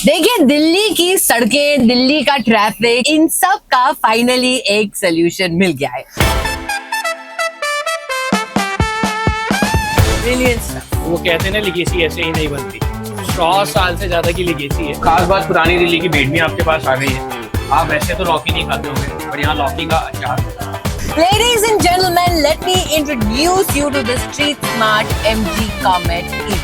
देखिए, दिल्ली की सड़कें, दिल्ली का ट्रैफिक, इन सब का फाइनली एक सोल्यूशन मिल गया है। Brilliant stuff. वो कहते हैं ना, लिगेसी ऐसे ही नहीं बनती। 100 साल से ज्यादा की लिगेसी है। खास बात पुरानी दिल्ली की बेडमी आपके पास आ गई है। आप वैसे तो लौकी नहीं खाते होंगे, पर यहाँ लौकी का अचार। Ladies and gentlemen, let me introduce you to the Street Smart MG Comet EV.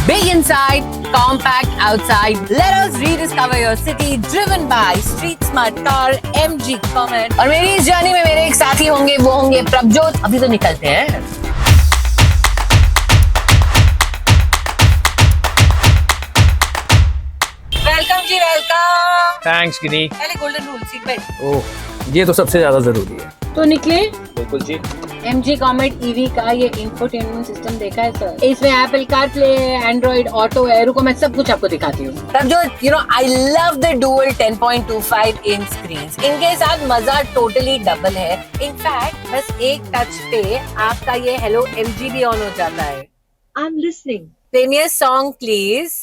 Big inside, compact outside. Let us rediscover your city, driven by Street Smart car MG Comet. और मेरी इस जर्नी में मेरे एक साथी होंगे, वो होंगे प्रभजोत। अभी तो निकलते हैं। वेलकम जी, वेलकम। थैंक्स गिनी। पहले गोल्डन रूल, सीट बेल्ट। ओह, ये तो सबसे ज्यादा जरूरी है। तो निकले। बिल्कुल जी। MG Comet EV का ये इंफोटेनमेंट सिस्टम देखा है सर? इसमें एप्पल कारप्ले है, एंड्रॉइड ऑटो है। रुको, मैं सब कुछ आपको दिखाती हूँ। तब जो I love the dual 10.25 inch screens. इनके साथ मजा टोटली डबल है। इनफैक्ट बस एक टच पे आपका ये हेलो MG भी ऑन हो जाता है। I am listening. Play me a song please.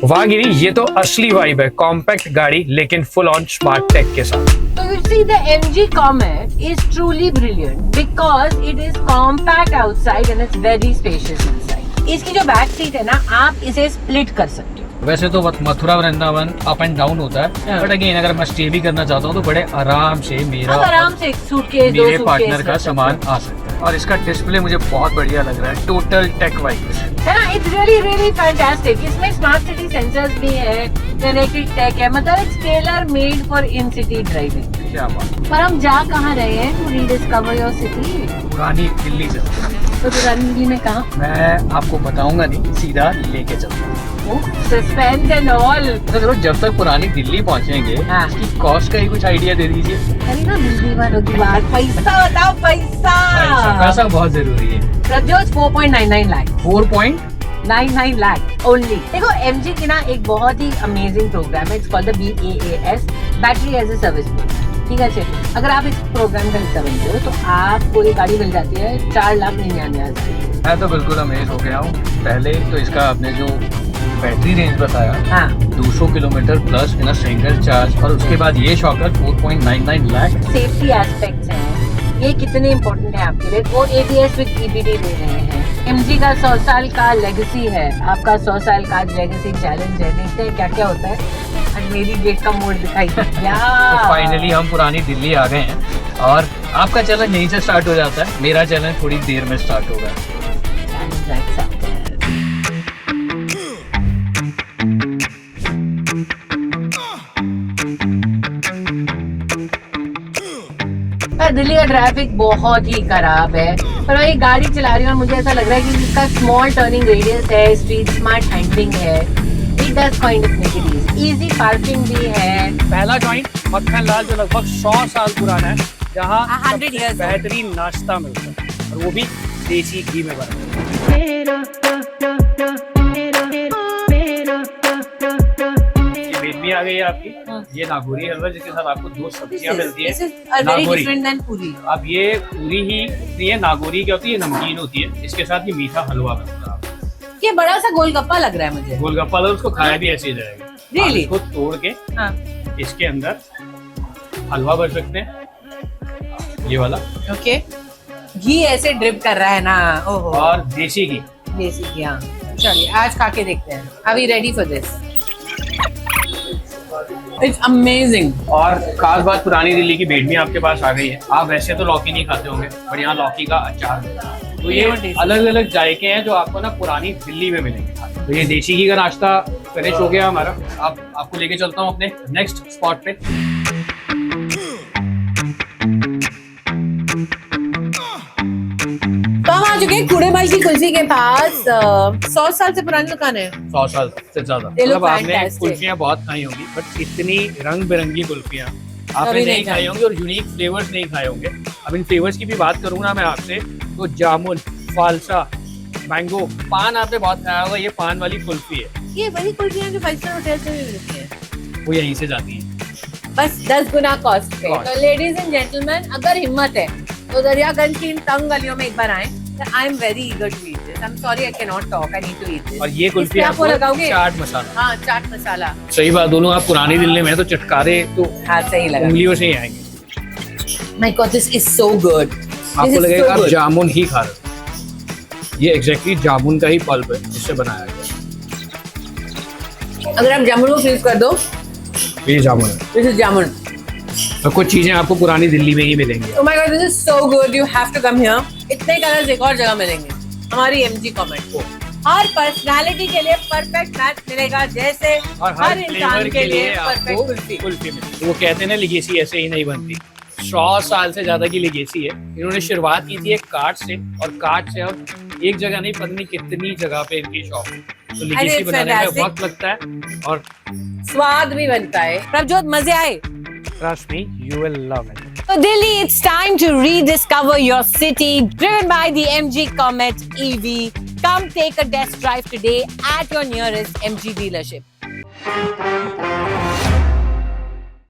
वाह गिरी, ये तो असली वाइब है। कॉम्पैक्ट गाड़ी लेकिन फुल ऑन स्मार्ट टेक के साथ। So you see, the MG Comet is truly brilliant because it is compact outside and it's very spacious inside. इसकी जो बैक सीट है ना, आप इसे स्प्लिट कर सकते हो। वैसे तो Mathura Vrindavan up and down होता है, बट अगेन अगर मैं स्टे भी करना चाहता हूँ तो बड़े आराम से आराम से सूटकेस, मेरे पार्टनर का सामान आ सकता है। और इसका डिस्प्ले मुझे बहुत बढ़िया लग रहा है। टोटल टेक वाइब है ना, इट्स रियली फैंटास्टिक। इसमें स्मार्ट सिटी सेंसर्स भी है, कनेक्टेड टेक है, मतलब it's tailor made for in city driving. क्या बात। पर हम जा कहाँ रहे हैं? To rediscover your city. पुरानी दिल्ली से। तो पुरानी दिल्ली में कहाँ? मैं आपको बताऊंगा नहीं, सीधा लेके चलूंगा। Suspense and all. तो चलो, जब तक पुरानी दिल्ली पहुंचेंगे, हाँ। इसकी कॉस्ट का ही कुछ आइडिया दे दीजिए। अरे ना, दिल्ली वालों की बात, पैसा बताओ, पैसा। पैसा बहुत जरूरी है। प्रभजोत 4.99 लाख। 4.99 लाख ओनली। देखो, MG की ना एक बहुत ही अमेजिंग प्रोग्राम है। It's called the BAAS, battery as a service program. ठीक है चलिए, अगर आप इस प्रोग्राम का हिस्सा बनते हो तो आपको ये गाड़ी मिल जाती है 4,99,000। मैं तो बिल्कुल अमेज हो गया हूँ। पहले तो इसका आपने जो बैटरी रेंज बताया, हाँ, 200 kilometre plus in a single charge, और उसके बाद ये शॉकर 4.99 लाख। सेफ्टी एस्पेक्ट्स हैं, ये कितने इम्पोर्टेंट है आपके लिए। वो ABS विद EBD दे रहे हैं। MG का 100 साल का लेगेसी है। आपका 100 साल का लेगेसी चैलेंज है। देखते हैं क्या क्या होता है। आज मेरी गेट का मोड़ दिखाई दिया। तो फाइनली हम पुरानी दिल्ली आ गए हैं और आपका चैलेंज यहीं से स्टार्ट हो जाता है। मेरा चैलेंज थोड़ी देर में स्टार्ट होगा। दिल्ली का ट्रैफिक बहुत ही खराब है, पर मैं ये गाड़ी चला रही हूँ और मुझे ऐसा लग रहा है कि इसका स्मॉल टर्निंग रेडियस है, स्ट्रीट स्मार्ट हैंडलिंग है, it does kind of make it easy parking भी है। पहला जॉइंट मक्खन लाल जो लगभग 100 साल पुराना है, जहाँ 100 years बेहतरीन नाश्ता मिलता है, और वो भी देसी घी में बना। बेडमी आ गई है आपकी। ये नागौरी हलवा, जिसके साथ आपको 2 सब्जियां मिलती है। नागौरी। पूरी। अब ये पूरी ही नहीं है, नागौरी क्या होती है, नमकीन होती है। इसके साथ ये मीठा हलवा बनता है। ये बड़ा सा गोलगप्पा लग रहा है मुझे। गोलगप्पा तो उसको खाया भी ऐसे ही जाएगा। Really? इसको तोड़ के इसके अंदर हलवा भर सकते हैं, ये वाला। ओके, घी ऐसे ड्रिप कर रहा है ना। ओहो। और देसी घी। देसी घी, हाँ। चलिए आज खा के देखते हैं। Are we ready for this? It's amazing. और खास बात, पुरानी दिल्ली की बेडमी आपके पास आ गई है। आप वैसे तो लौकी नहीं खाते होंगे, पर यहाँ लौकी का अचार है। तो ये अलग अलग जायके हैं जो आपको ना पुरानी दिल्ली में मिलेंगे। तो ये देसी घी का नाश्ता फिनिश हो गया हमारा। आपको लेके चलता हूँ अपने नेक्स्ट स्पॉट पे। तो हम आ चुके हैं कूड़ेमल की कुल्फी के पास। 100 साल से पुरानी दुकान है। 100 साल से ज्यादा। मतलब आपने कुल्फियाँ बहुत खाई होंगी, बट इतनी रंग बिरंगी कुल्फियाँ आपने नहीं खाई होंगी, और यूनिक फ्लेवर्स नहीं खाए होंगे। अब इन फ्लेवर्स की भी बात करूँ ना मैं आपसे, तो जामुन, फालसा, मैंगो, पान आपने बहुत खाया होगा। ये पान वाली कुल्फी है। ये वही कुल्फियाँ जो 5 स्टार होटल से भी मिलती है, वो यहीं से जाती है, बस 10 गुना कॉस्ट पे। तो लेडीज एंड जेंटलमैन, अगर हिम्मत है तो दरियागंज की इन तंग गलियों में एक बार आए। I am very eager to eat this. I'm sorry, I cannot talk. I need to eat this. और ये कुल्फी इस पे आपको लगाओगे? चाट मसाला। हाँ, चाट मसाला। सही बात, दोनों आप पुरानी दिल्ली में तो चटकारे तो हाँ, सही लगा। उंगलियों से ही आएंगे। My God, this is so good. आपको लगेगा आप जामुन ही खा रहे हो। ये एग्जैक्टली जामुन का ही पल्प है जिससे बनाया गया। अगर आप जामुन को फ्रीज कर दो, ये जामुन है। this is जामुन। और कुछ चीजें आपको पुरानी दिल्ली में ही मिलेंगी। Oh my God, this is so good. You have to come here. इतने कलर्स एक और जगह मिलेंगे। हमारी MG कॉमेट को हर पर्सनालिटी के लिए परफेक्ट मैच मिलेगा, जैसे और हर इंसान के लिए परफेक्ट आपको कुल्फी। कुल्फी मिलेगी। तो वो कहते हैं ना, लेगेसी ऐसे ही नहीं बनती। 100 साल से ज्यादा की लेगेसी है। इन्होंने शुरुआत की थी एक कार्ट से, और कार्ट से अब एक जगह नहीं, पता नहीं कितनी जगह पे इनकी शॉप है। तो लेगेसी बनाने में वक्त लगता है और स्वाद भी बनता है। प्रभजोत, मजे आए? Trust me, you will love it. So Delhi, it's time to rediscover your city, driven by the MG Comet EV. Come take a test drive today at your nearest MG dealership.